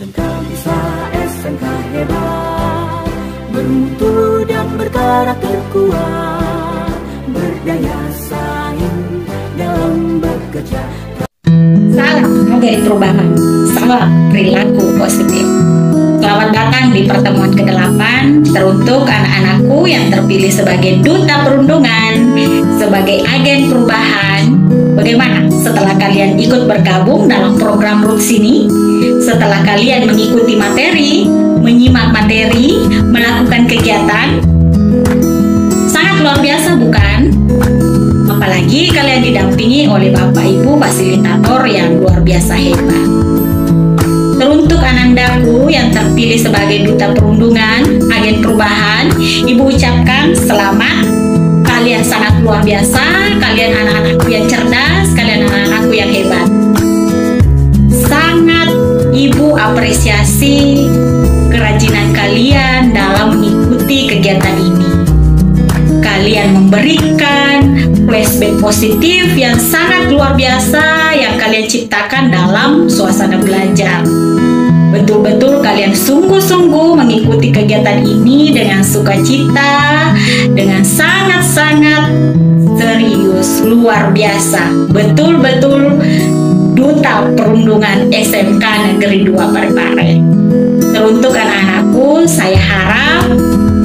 SMK bisa, SMK hebat, bermutu dan berkarakter kuat, berdaya saing dalam bekerja. Salam dari perubahan, salam perilaku positif. Selamat datang di pertemuan ke-8 teruntuk anak-anakku yang terpilih sebagai duta perundungan, sebagai agen perubahan. Bagaimana setelah kalian ikut bergabung dalam program Roots ini? Setelah kalian mengikuti materi, menyimak materi, melakukan kegiatan, sangat luar biasa bukan? Apalagi kalian didampingi oleh Bapak Ibu fasilitator yang luar biasa hebat. Teruntuk anandaku yang terpilih sebagai duta perundungan, agen perubahan, Ibu ucapkan selamat. Kalian sangat luar biasa, kalian anak-anakku yang cerdas, kalian anak-anakku yang hebat. Sangat Ibu apresiasi kerajinan kalian dalam mengikuti kegiatan ini. Kalian memberikan flashback positif yang sangat luar biasa yang kalian ciptakan dalam suasana belajar. Betul-betul kalian sungguh-sungguh mengikuti kegiatan ini dengan sukacita, dengan sangat-sangat serius, luar biasa. Betul-betul duta perundungan SMK Negeri 2 Parepare. Teruntuk anak-anakku, saya harap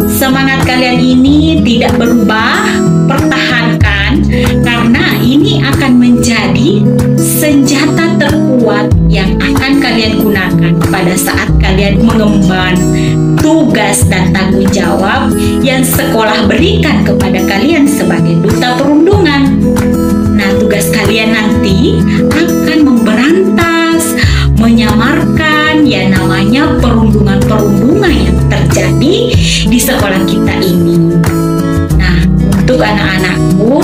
semangat kalian ini tidak berubah, pertahankan, karena ini akan menjadi senjata terkuat yang akan kalian gunakan pada saat kalian mengemban tugas dan tanggung jawab yang sekolah berikan kepada kalian sebagai duta perundungan. Nah, tugas kalian nanti akan memberantas, menyamarkan yang namanya perundungan-perundungan yang terjadi di sekolah kita ini. Nah, untuk anak-anakku,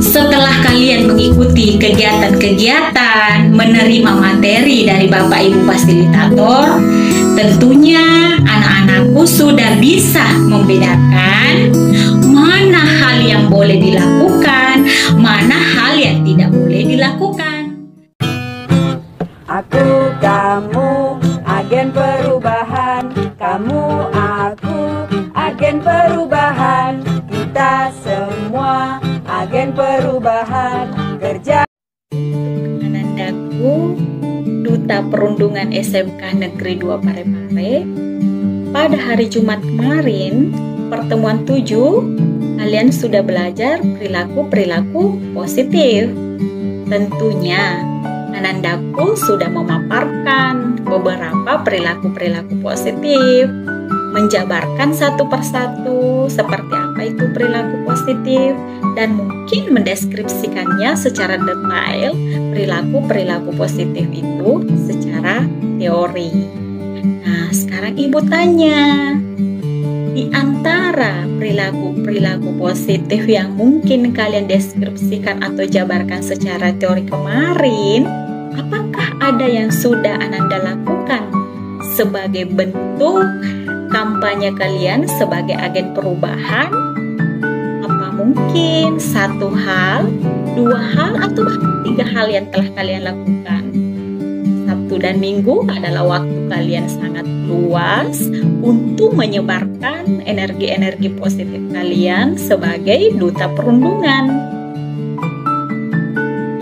setelah kalian mengikuti kegiatan-kegiatan, menerima materi dari Bapak Ibu fasilitator, tentunya anak-anakku sudah bisa membedakan mana hal yang boleh dilakukan, mana hal yang tidak boleh dilakukan. Aku, kamu, agen perubahan. Kamu, aku, agen perubahan. Kita semua agen perubahan. Kerja. Anandaku, duta perundungan SMK Negeri 2 Parepare. Pada hari Jumat kemarin, pertemuan 7, kalian sudah belajar perilaku-perilaku positif. Tentunya anandaku sudah memaparkan beberapa perilaku-perilaku positif, menjabarkan satu persatu seperti apa itu perilaku positif, dan mungkin mendeskripsikannya secara detail perilaku-perilaku positif itu secara teori. Nah, sekarang Ibu tanya, di antara perilaku-perilaku positif yang mungkin kalian deskripsikan atau jabarkan secara teori kemarin, apakah ada yang sudah Ananda lakukan sebagai bentuk kampanye kalian sebagai agen perubahan? Apa mungkin satu hal, dua hal, atau bahkan 3 hal yang telah kalian lakukan? Sabtu dan Minggu adalah waktu kalian sangat luas untuk menyebarkan energi-energi positif kalian sebagai duta perundungan.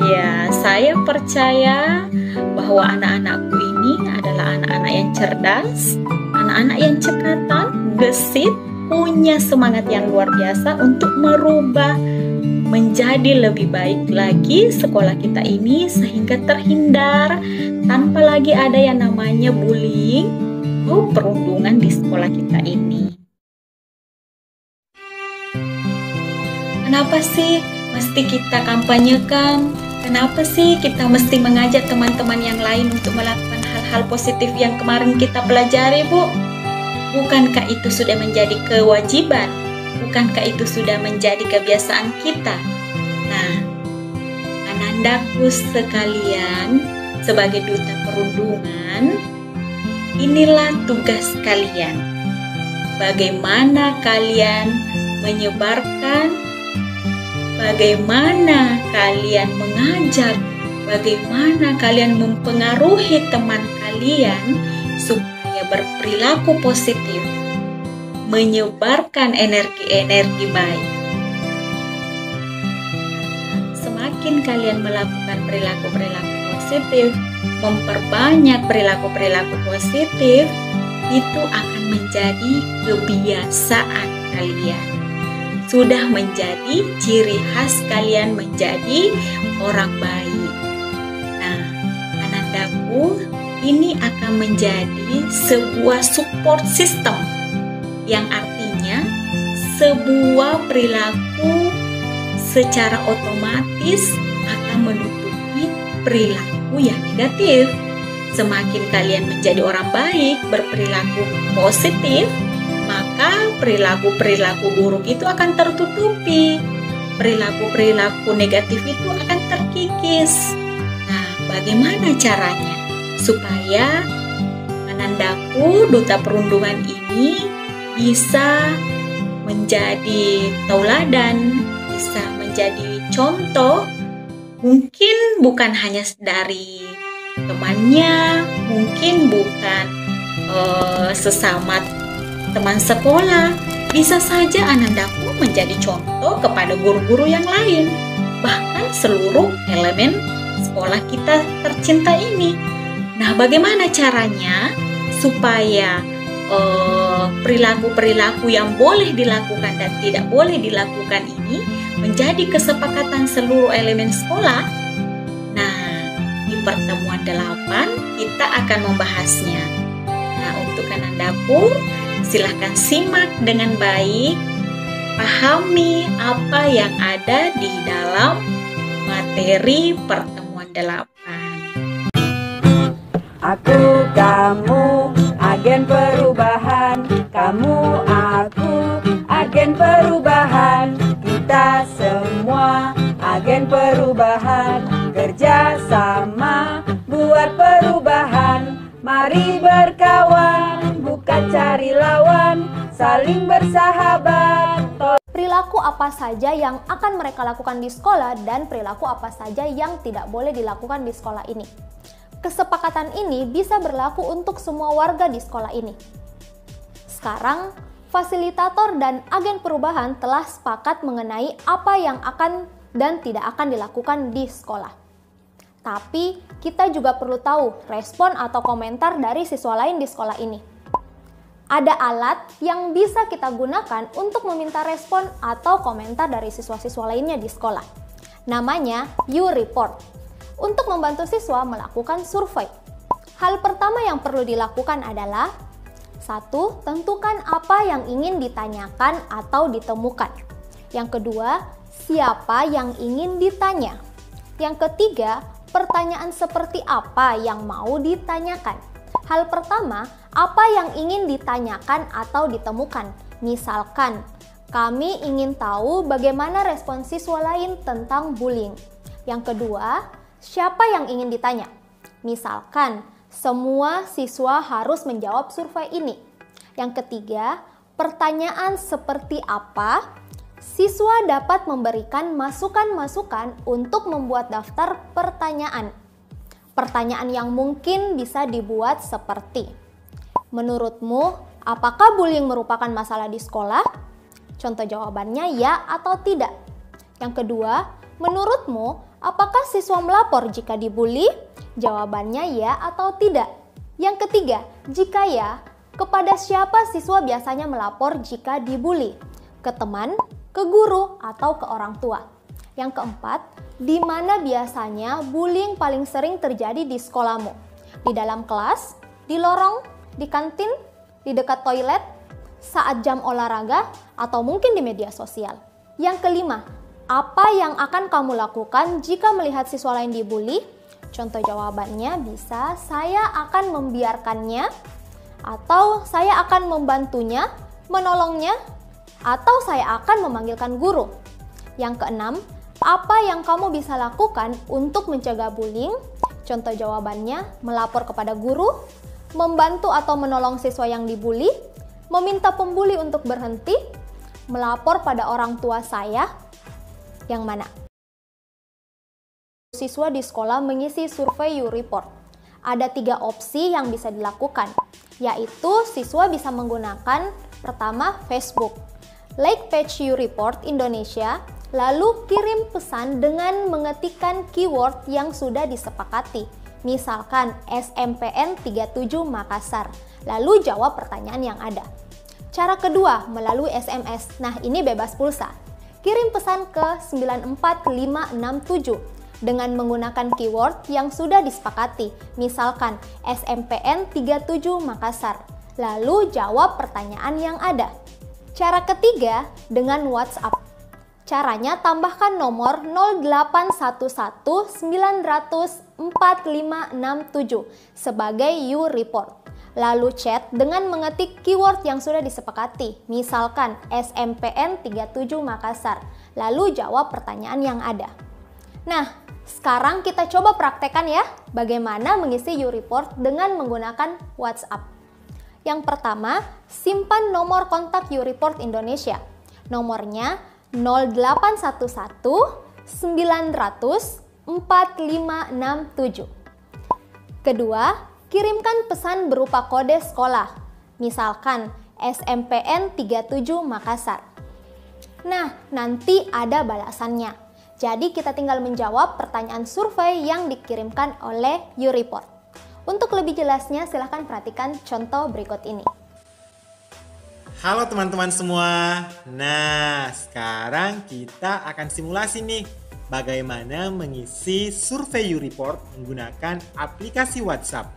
Ya, saya percaya bahwa anak-anakku ini adalah anak-anak yang cerdas, anak-anak yang cekatan, gesit, punya semangat yang luar biasa untuk merubah menjadi lebih baik lagi sekolah kita ini sehingga terhindar tanpa lagi ada yang namanya bullying atau perundungan di sekolah kita ini. Kenapa sih mesti kita kampanyekan? Kenapa sih kita mesti mengajak teman-teman yang lain untuk melakukan hal-hal positif yang kemarin kita pelajari, Bu? Bukankah itu sudah menjadi kewajiban? Bukankah itu sudah menjadi kebiasaan kita? Nah, anandaku sekalian, sebagai duta perundungan, inilah tugas kalian. Bagaimana kalian menyebarkan, bagaimana kalian mengajak bagaimana kalian mempengaruhi teman kalian supaya berperilaku positif, menyebarkan energi-energi baik. Semakin kalian melakukan perilaku-perilaku positif, memperbanyak perilaku-perilaku positif, itu akan menjadi kebiasaan kalian. Sudah menjadi ciri khas kalian menjadi orang baik. Nah, Anandaku, ini akan menjadi sebuah support system, yang artinya sebuah perilaku secara otomatis akan menutupi perilaku yang negatif. Semakin kalian menjadi orang baik, berperilaku positif, maka perilaku-perilaku buruk itu akan tertutupi. Perilaku-perilaku negatif itu akan terkikis. Nah, bagaimana caranya supaya Anandaku, Duta Perundungan ini bisa menjadi tauladan, bisa menjadi contoh, mungkin bukan hanya dari temannya, mungkin bukan sesama teman sekolah, bisa saja Anandaku menjadi contoh kepada guru-guru yang lain, bahkan seluruh elemen sekolah kita tercinta ini. Nah, bagaimana caranya supaya perilaku-perilaku yang boleh dilakukan dan tidak boleh dilakukan ini menjadi kesepakatan seluruh elemen sekolah? Nah, di pertemuan 8 kita akan membahasnya. Nah, untuk Anandaku, silahkan simak dengan baik, pahami apa yang ada di dalam materi pertemuan 8. Aku, kamu, agen perubahan. Kamu, aku, agen perubahan. Kita semua agen perubahan. Kerja sama buat perubahan. Mari berkawan, bukan cari lawan. Saling bersahabat. Perilaku apa saja yang akan mereka lakukan di sekolah dan perilaku apa saja yang tidak boleh dilakukan di sekolah ini. Kesepakatan ini bisa berlaku untuk semua warga di sekolah ini. Sekarang, fasilitator dan agen perubahan telah sepakat mengenai apa yang akan dan tidak akan dilakukan di sekolah. Tapi, kita juga perlu tahu respon atau komentar dari siswa lain di sekolah ini. Ada alat yang bisa kita gunakan untuk meminta respon atau komentar dari siswa-siswa lainnya di sekolah. Namanya U-Report. Untuk membantu siswa melakukan survei. Hal pertama yang perlu dilakukan adalah 1. Tentukan apa yang ingin ditanyakan atau ditemukan. Yang kedua, siapa yang ingin ditanya. Yang ketiga, pertanyaan seperti apa yang mau ditanyakan. Hal pertama, apa yang ingin ditanyakan atau ditemukan. Misalkan, kami ingin tahu bagaimana respon siswa lain tentang bullying. Yang kedua, siapa yang ingin ditanya? Misalkan, semua siswa harus menjawab survei ini. Yang ketiga, pertanyaan seperti apa? Siswa dapat memberikan masukan-masukan untuk membuat daftar pertanyaan. Pertanyaan yang mungkin bisa dibuat seperti, menurutmu, apakah bullying merupakan masalah di sekolah? Contoh jawabannya ya atau tidak. Yang kedua, menurutmu, apakah siswa melapor jika dibully? Jawabannya ya atau tidak. Yang ketiga, jika ya, kepada siapa siswa biasanya melapor jika dibully? Ke teman, ke guru, atau ke orang tua. Yang keempat, di mana biasanya bullying paling sering terjadi di sekolahmu? Di dalam kelas, di lorong, di kantin, di dekat toilet, saat jam olahraga, atau mungkin di media sosial. Yang kelima, apa yang akan kamu lakukan jika melihat siswa lain dibully? Contoh jawabannya bisa, saya akan membiarkannya, atau saya akan membantunya, menolongnya, atau saya akan memanggilkan guru. Yang keenam, apa yang kamu bisa lakukan untuk mencegah bullying? Contoh jawabannya, melapor kepada guru, membantu atau menolong siswa yang dibully, meminta pembuli untuk berhenti, melapor pada orang tua saya. Yang mana? siswa di sekolah mengisi survei U-Report. Ada 3 opsi yang bisa dilakukan, yaitu siswa bisa menggunakan pertama Facebook, like page U-Report Indonesia, lalu kirim pesan dengan mengetikkan keyword yang sudah disepakati, misalkan SMPN 37 Makassar, lalu jawab pertanyaan yang ada. Cara kedua, melalui SMS. Nah, ini bebas pulsa. Kirim pesan ke 94567 dengan menggunakan keyword yang sudah disepakati, misalkan SMPN 37 Makassar, lalu jawab pertanyaan yang ada. Cara ketiga, dengan WhatsApp. Caranya tambahkan nomor 0811904567 sebagai U-Report. Lalu chat dengan mengetik keyword yang sudah disepakati, misalkan SMPN 37 Makassar, lalu jawab pertanyaan yang ada. Nah, sekarang kita coba praktekkan ya, bagaimana mengisi U-Report dengan menggunakan WhatsApp. Yang pertama, simpan nomor kontak U-Report Indonesia. Nomornya 0811900457. Kedua, kirimkan pesan berupa kode sekolah, misalkan SMPN 37 Makassar. Nah, nanti ada balasannya. Jadi kita tinggal menjawab pertanyaan survei yang dikirimkan oleh U-Report. Untuk lebih jelasnya silahkan perhatikan contoh berikut ini. Halo teman-teman semua. Nah, sekarang kita akan simulasi nih bagaimana mengisi survei U-Report menggunakan aplikasi WhatsApp.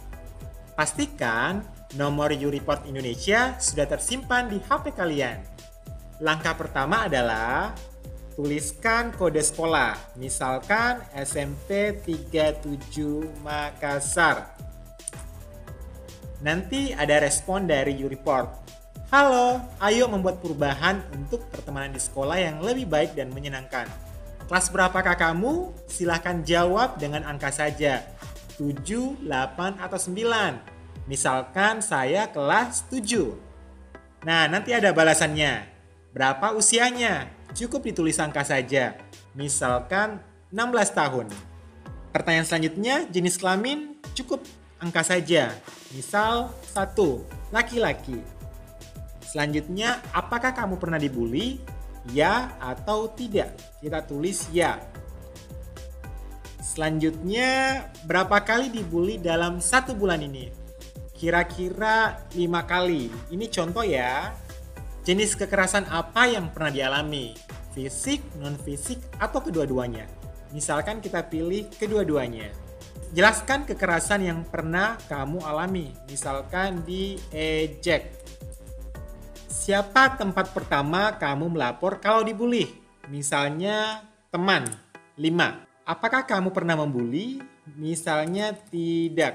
Pastikan nomor U-Report Indonesia sudah tersimpan di HP kalian. Langkah pertama adalah tuliskan kode sekolah, misalkan SMP 37 Makassar. Nanti ada respon dari U-Report. Halo, ayo membuat perubahan untuk pertemanan di sekolah yang lebih baik dan menyenangkan. Kelas berapakah kamu? Silahkan jawab dengan angka saja. 7, 8, atau 9. Misalkan saya kelas 7. Nah, nanti ada balasannya. Berapa usianya? Cukup ditulis angka saja. Misalkan 16 tahun. Pertanyaan selanjutnya, jenis kelamin cukup angka saja. Misal 1, laki-laki. Selanjutnya, apakah kamu pernah dibully? Ya atau tidak? Kita tulis ya. Selanjutnya, berapa kali dibully dalam 1 bulan ini? Kira-kira 5 kali. Ini contoh ya. Jenis kekerasan apa yang pernah dialami? Fisik, non-fisik, atau kedua-duanya? Misalkan kita pilih kedua-duanya. Jelaskan kekerasan yang pernah kamu alami. Misalkan diejek. Siapa tempat pertama kamu melapor kalau dibully? Misalnya teman. 5. Apakah kamu pernah membuli? Misalnya tidak.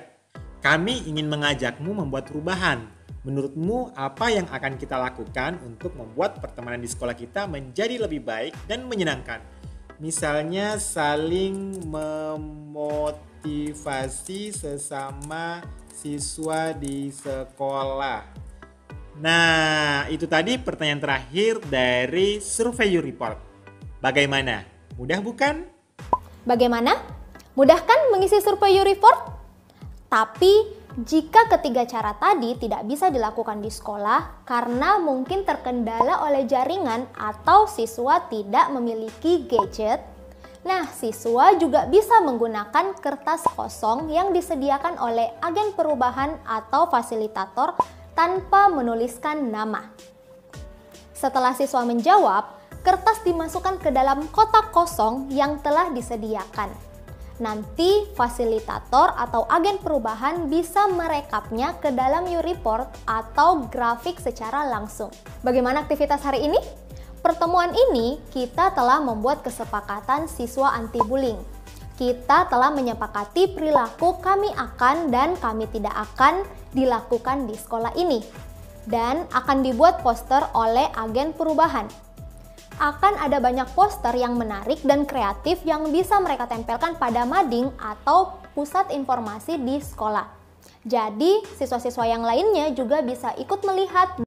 Kami ingin mengajakmu membuat perubahan. Menurutmu apa yang akan kita lakukan untuk membuat pertemanan di sekolah kita menjadi lebih baik dan menyenangkan? Misalnya saling memotivasi sesama siswa di sekolah. Nah, itu tadi pertanyaan terakhir dari survei U-Report. Bagaimana? Mudah bukan? Bagaimana? Mudah kan mengisi survei U-Report? Tapi, jika ketiga cara tadi tidak bisa dilakukan di sekolah karena mungkin terkendala oleh jaringan atau siswa tidak memiliki gadget, nah siswa juga bisa menggunakan kertas kosong yang disediakan oleh agen perubahan atau fasilitator tanpa menuliskan nama. Setelah siswa menjawab, kertas dimasukkan ke dalam kotak kosong yang telah disediakan. Nanti fasilitator atau agen perubahan bisa merekapnya ke dalam U-Report atau grafik secara langsung. Bagaimana aktivitas hari ini? Pertemuan ini kita telah membuat kesepakatan siswa anti-bullying. Kita telah menyepakati perilaku kami akan dan kami tidak akan dilakukan di sekolah ini. Dan akan dibuat poster oleh agen perubahan. Akan ada banyak poster yang menarik dan kreatif yang bisa mereka tempelkan pada mading atau pusat informasi di sekolah. Jadi, siswa-siswa yang lainnya juga bisa ikut melihat